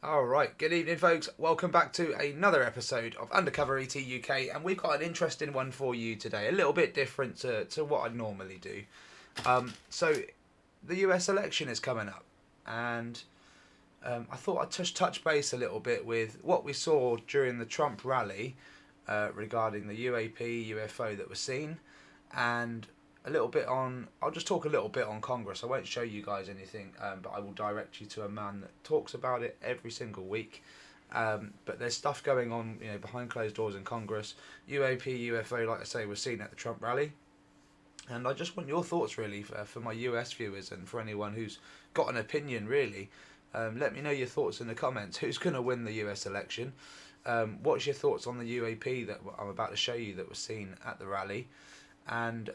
Alright, good evening folks, welcome back to another episode of Undercover ET UK, and we've got an interesting one for you today, a little bit different to what I normally do. So, the US election is coming up, and I thought I'd just touch base a little bit with what we saw during the Trump rally regarding the UAP, UFO that was seen, and a little bit on, I'll just talk a little bit on Congress. I won't show you guys anything, but I will direct you to a man that talks about it every single week. But there's stuff going on, behind closed doors in Congress. UAP, UFO, like I say, was seen at the Trump rally. And I just want your thoughts, really, for my US viewers and for anyone who's got an opinion, really. Let me know your thoughts in the comments. Who's going to win the US election? What's your thoughts on the UAP that I'm about to show you that was seen at the rally? And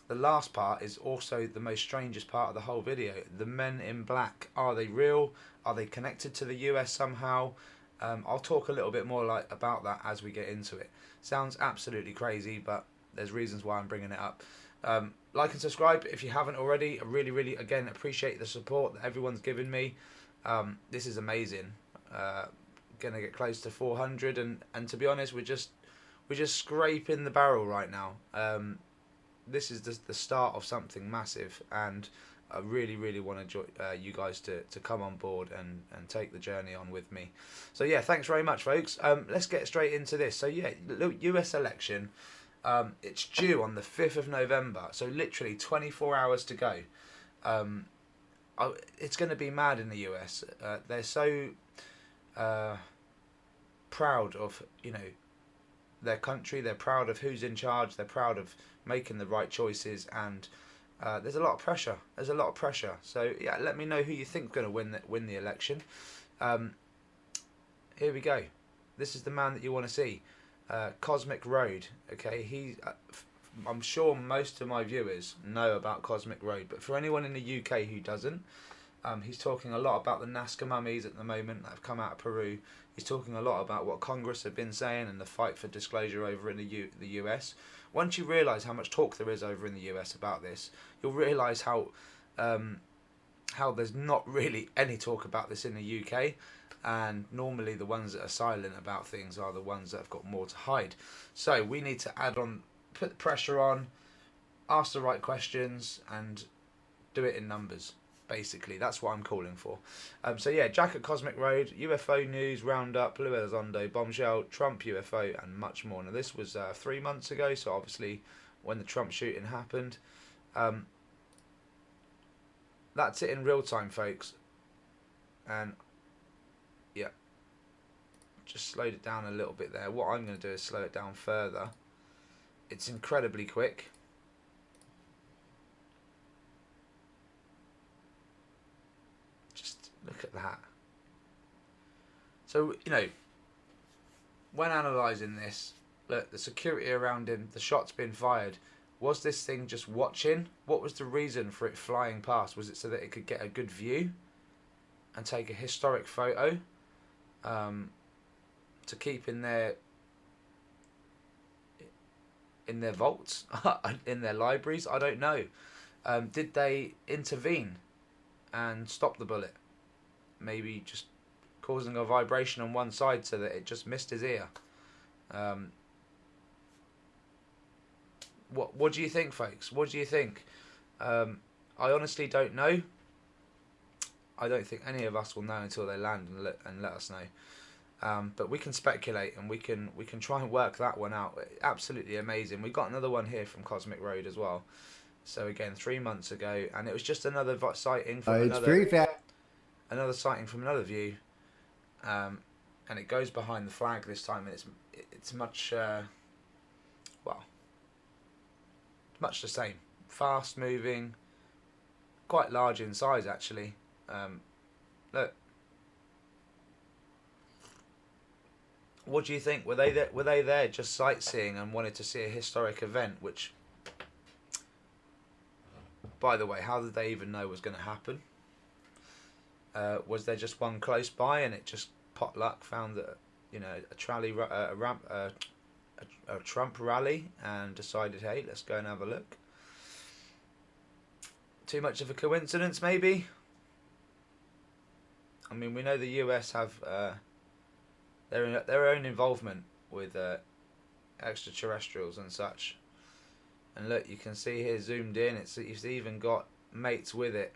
the last part is also the most strangest part of the whole video. The men in black, are they real? Are they connected to the US somehow? I'll talk a little bit more about that as we get into it. Sounds absolutely crazy, but there's reasons why I'm bringing it up. Like and subscribe if you haven't already. I really, again, appreciate the support that everyone's given me. This is amazing. Gonna get close to 400, and to be honest, we're just scraping the barrel right now. This is the start of something massive, and I really want you guys to come on board and take the journey on with me. So yeah, thanks very much, folks. Let's get straight into this. So yeah, the US election, it's due on the 5th of November, so literally 24 hours to go. It's going to be mad in the US. They're so proud of their country. They're proud of who's in charge. They're proud of making the right choices, and there's a lot of pressure. So yeah, let me know who you think's going to win the election. Here we go. This is the man that you want to see, Cosmic Road. Okay, I'm sure most of my viewers know about Cosmic Road, but for anyone in the UK who doesn't, he's talking a lot about the Nazca mummies at the moment that have come out of Peru. He's talking a lot about what Congress have been saying and the fight for disclosure over in the US. Once you realise how much talk there is over in the US about this, you'll realise how there's not really any talk about this in the UK. And normally the ones that are silent about things are the ones that have got more to hide. So we need to put the pressure on, ask the right questions, and do it in numbers. Basically, that's what I'm calling for. So yeah, Jack at Cosmic Road, UFO news, roundup, Blue Elizondo, bombshell, Trump UFO, and much more. Now this was 3 months ago, so obviously when the Trump shooting happened. That's it in real time, folks. And yeah, just slowed it down a little bit there. What I'm going to do is slow it down further. It's incredibly quick. Look at that. So, when analysing this, look, the security around him, the shots being fired, was this thing just watching? What was the reason for it flying past? Was it so that it could get a good view and take a historic photo to keep in their vaults, in their libraries? I don't know. Did they intervene and stop the bullet? Maybe just causing a vibration on one side so that it just missed his ear. What do you think, folks? What do you think? I honestly don't know. I don't think any of us will know until they land and let us know. But we can speculate, and we can try and work that one out. Absolutely amazing. We got another one here from Cosmic Road as well. So again, 3 months ago, and it was just another sighting from another sighting from another view, and it goes behind the flag this time, and it's much much the same, fast moving, quite large in size actually. Look, what do you think? Were they there just sightseeing and wanted to see a historic event? Which, by the way, how did they even know was going to happen? Was there just one close by, and it just potluck found that a Trump rally, and decided, hey, let's go and have a look? Too much of a coincidence, maybe? I mean, we know the US have their own involvement with extraterrestrials and such. And look, you can see here zoomed in. It's even got mates with it.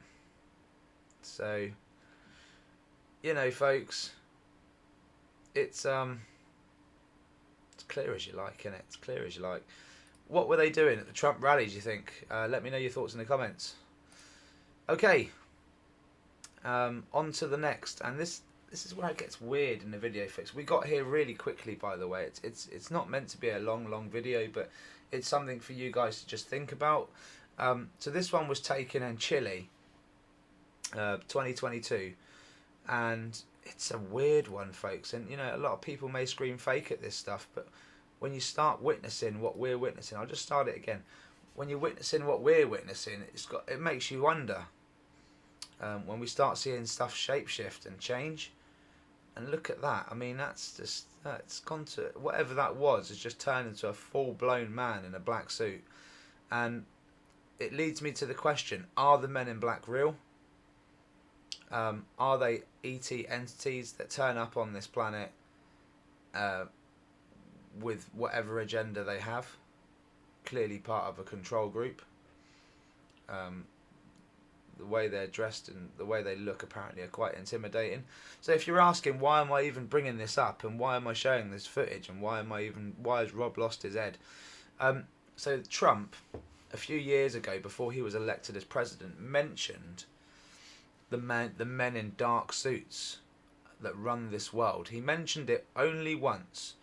So, you know, folks, it's clear as you like, isn't it? It's clear as you like. What were they doing at the Trump rally, do you think? Let me know your thoughts in the comments. Okay, on to the next, and this is where it gets weird in the video, folks. We got here really quickly, by the way. It's not meant to be a long video, but it's something for you guys to just think about. So this one was taken in Chile, 2022, and it's a weird one, folks. And you know, a lot of people may scream fake at this stuff, but when you start witnessing what we're witnessing, I'll just start it again. When you're witnessing what we're witnessing, it makes you wonder. When we start seeing stuff shapeshift and change, and look at that. I mean, that's gone to whatever that was. Has just turned into a full-blown man in a black suit, and it leads me to the question: are the men in black real? Are they ET entities that turn up on this planet with whatever agenda they have? Clearly part of a control group. The way they're dressed and the way they look apparently are quite intimidating. So if you're asking why am I even bringing this up and why am I showing this footage and why has Rob lost his head? So Trump, a few years ago before he was elected as president, mentioned the men in dark suits that run this world. He mentioned it only once.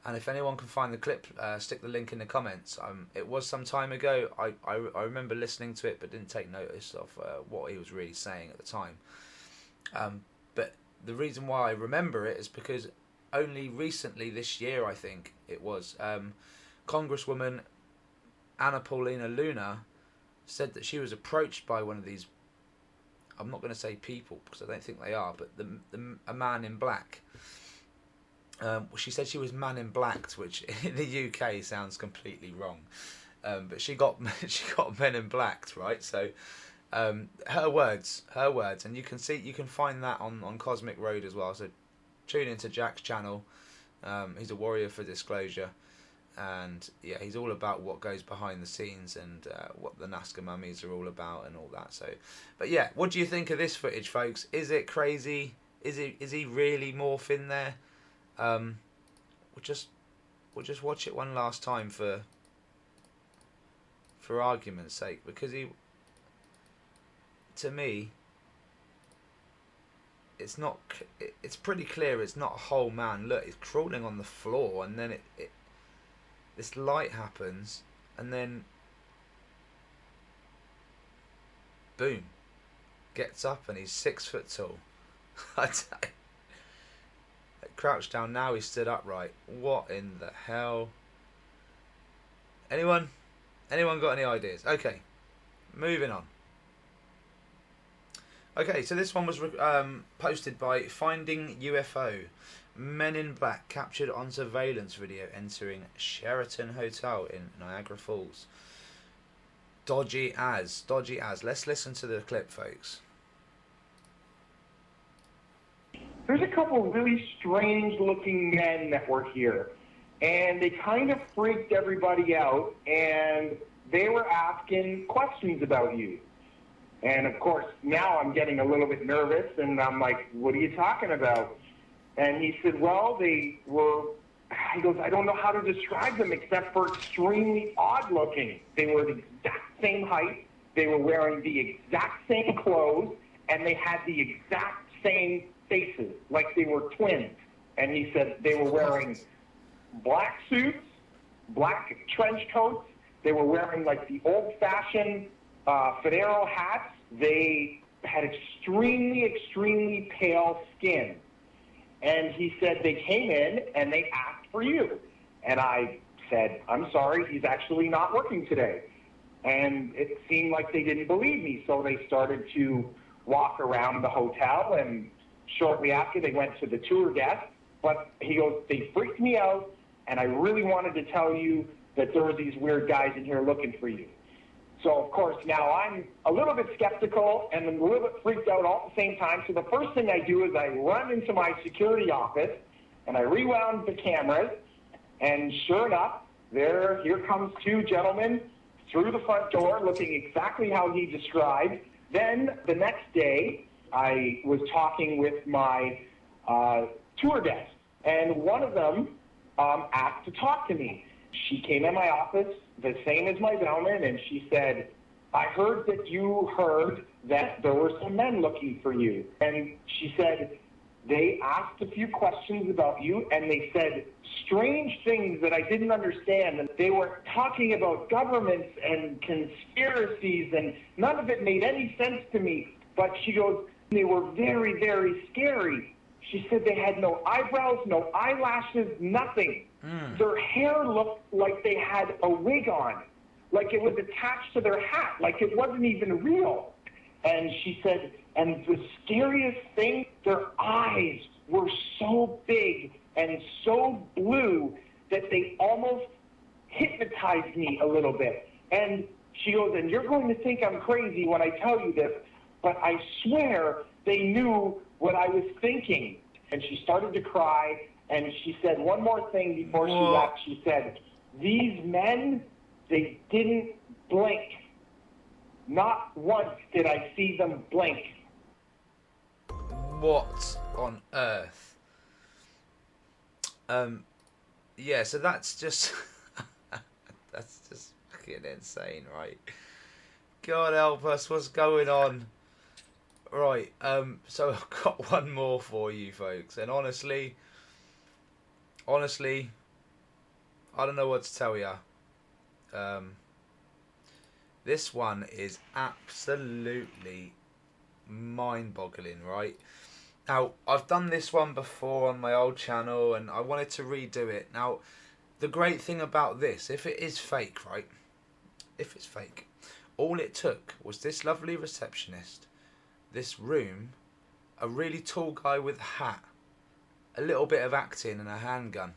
And if anyone can find the clip, stick the link in the comments. It was some time ago. I remember listening to it, but didn't take notice of what he was really saying at the time. But the reason why I remember it is because only recently this year, I think it was, Congresswoman Anna Paulina Luna said that she was approached by one of these, I'm not going to say people because I don't think they are, but a man in black. She said she was man in black, which in the UK sounds completely wrong, but she got men in black, right? So her words, and you can find that on Cosmic Road as well. So tune into Jack's channel. He's a warrior for disclosure, and yeah, he's all about what goes behind the scenes and what the Nazca mummies are all about and all that. So, but yeah, what do you think of this footage, folks? Is it crazy? Is he really morphing there? We'll just watch it one last time for argument's sake, because to me, it's pretty clear it's not a whole man. Look, it's crawling on the floor, and then this light happens, and then boom, gets up, and he's 6 foot tall. Crouched down, now he stood upright. What in the hell? Anyone got any ideas? Okay, moving on. Okay, so this one was posted by Finding UFO. Men in black captured on surveillance video entering Sheraton Hotel in Niagara Falls. Dodgy as. Let's listen to the clip, folks. There's a couple of really strange-looking men that were here, and they kind of freaked everybody out, and they were asking questions about you. And, of course, now I'm getting a little bit nervous, and I'm like, what are you talking about? And he said, well, he goes, I don't know how to describe them except for extremely odd-looking. They were the exact same height, they were wearing the exact same clothes, and they had the exact same faces, like they were twins. And he said they were wearing black suits, black trench coats. They were wearing like the old-fashioned fedora hats. They had extremely pale skin. And he said they came in and they asked for you. And I said, I'm sorry, he's actually not working today. And it seemed like they didn't believe me, so they started to walk around the hotel, and shortly after, they went to the tour desk. But he goes, they freaked me out, and I really wanted to tell you that there were these weird guys in here looking for you. So, of course, now I'm a little bit skeptical and a little bit freaked out all at the same time. So the first thing I do is I run into my security office and I rewound the cameras. And sure enough, here comes two gentlemen through the front door looking exactly how he described. Then the next day, I was talking with my tour desk, and one of them asked to talk to me. She came in my office, the same as my bellman, and she said, I heard that you heard that there were some men looking for you. And she said, they asked a few questions about you, and they said strange things that I didn't understand. And they were talking about governments and conspiracies, and none of it made any sense to me. But she goes, they were very, very scary. She said they had no eyebrows, no eyelashes, nothing. Their hair looked like they had a wig on, like it was attached to their hat, like it wasn't even real. And she said, and the scariest thing, their eyes were so big and so blue that they almost hypnotized me a little bit. And she goes, and you're going to think I'm crazy when I tell you this, but I swear they knew what I was thinking. And she started to cry, and she said one more thing before she left. She said, these men, they didn't blink. Not once did I see them blink. What on earth? Yeah, so that's just that's just fucking insane, right? God help us, what's going on? Right, so I've got one more for you folks, and honestly, I don't know what to tell you. This one is absolutely mind-boggling, right? Now, I've done this one before on my old channel, and I wanted to redo it. Now, the great thing about this, if it is fake, right? If it's fake, all it took was this lovely receptionist, this room, a really tall guy with a hat, a little bit of acting, and a handgun.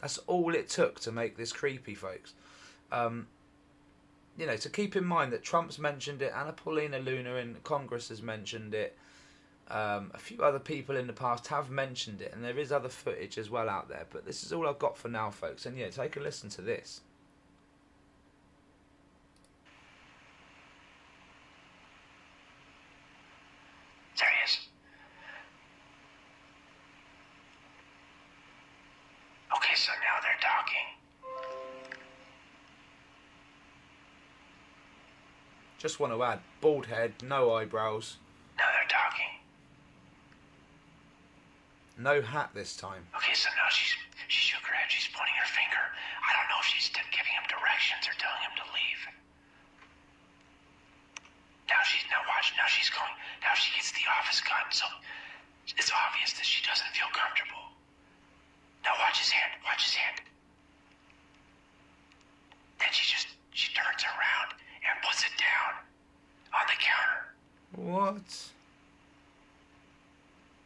That's all it took to make this creepy, folks. You know, to keep in mind that Trump's mentioned it, Anna Paulina Luna in Congress has mentioned it, a few other people in the past have mentioned it, and there is other footage as well out there, but this is all I've got for now, folks, and yeah, take a listen to this. There he is. Okay, so now they're talking. Just want to add, bald head, no eyebrows. Now they're talking. No hat this time. Okay, so now she shook her head. She's pointing her finger. I don't know if she's giving him directions or telling him to leave. Now watch. Now she's going. Now she gets the office gun. So it's obvious that she doesn't feel comfortable. Now watch his hand. Watch his hand. Then she turns around and puts it down on the counter. What?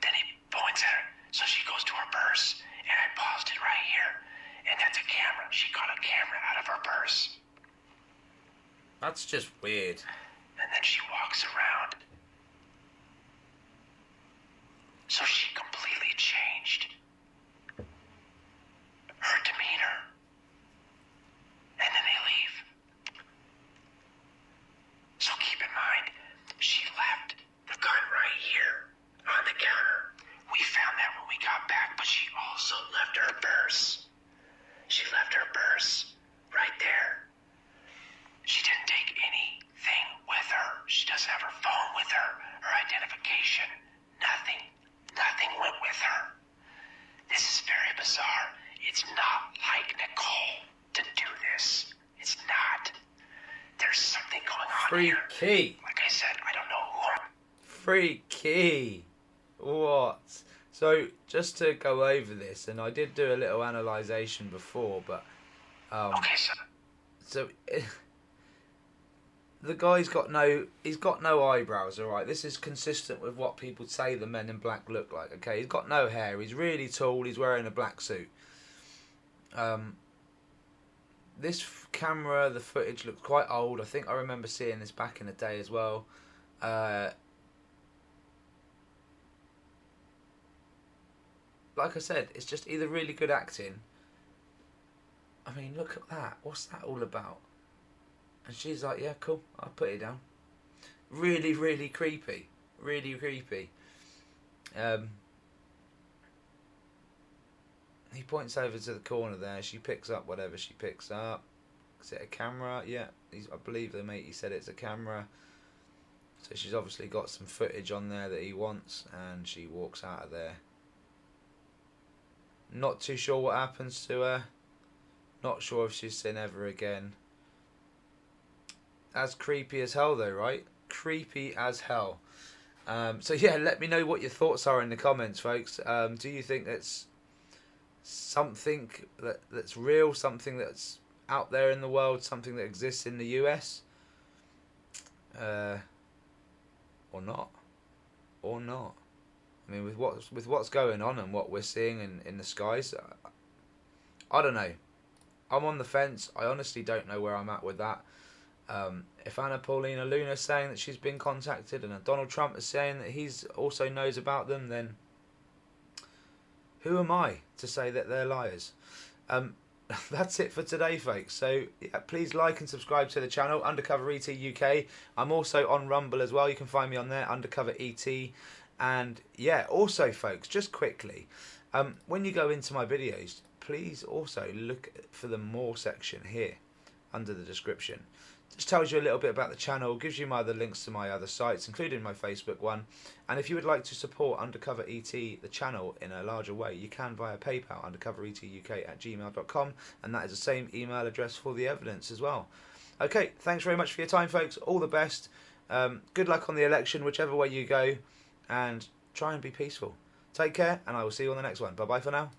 Then he points at her, so she goes to her purse, and I paused it right here, and that's a camera. She got a camera out of her purse. That's just weird. And then she walks around. So she completely changed her demeanor. And then they leave. So keep in mind, she left the gun right here on the counter. We found that when we got back, but she also left her purse. She left her purse right there. She didn't take anything with her. She doesn't have her phone with her, her identification, nothing. Nothing went with her. This is very bizarre. It's not like Nicole to do this. It's not. There's something going on here. Freaky. Like I said, I don't know who I'm... Freaky. What? So, just to go over this, and I did do a little analysation before, but... Okay, So... The guy's got no eyebrows, alright? This is consistent with what people say the men in black look like, okay? He's got no hair, he's really tall, he's wearing a black suit. this camera, the footage looks quite old. I think I remember seeing this back in the day as well. Like I said, it's just either really good acting. I mean, look at that. What's that all about? And she's like, yeah, cool, I'll put it down. Really, really creepy. Really creepy. He points over to the corner there. She picks up whatever she picks up. Is it a camera? Yeah, I believe the mate, he said it's a camera. So she's obviously got some footage on there that he wants, and she walks out of there. Not too sure what happens to her. Not sure if she's seen ever again. As creepy as hell though, right? Creepy as hell. So yeah, let me know what your thoughts are in the comments, folks. Do you think that's something that's real, something that's out there in the world, something that exists in the US? Or not? Or not? I mean, with what's going on and what we're seeing in the skies, I don't know. I'm on the fence. I honestly don't know where I'm at with that. If Anna Paulina Luna is saying that she's been contacted and Donald Trump is saying that he's also knows about them, then who am I to say that they're liars? That's it for today, folks. So yeah, please like and subscribe to the channel, Undercover ET UK. I'm also on Rumble as well. You can find me on there, Undercover ET. And yeah, also, folks, just quickly, when you go into my videos, please also look for the more section here under the description. Just tells you a little bit about the channel, gives you my other links to my other sites, including my Facebook one. And if you would like to support Undercover ET, the channel, in a larger way, you can via PayPal, undercoveretuk@gmail.com, and that is the same email address for the evidence as well. Okay, thanks very much for your time, folks. All the best. Good luck on the election, whichever way you go, and try and be peaceful. Take care, and I will see you on the next one. Bye-bye for now.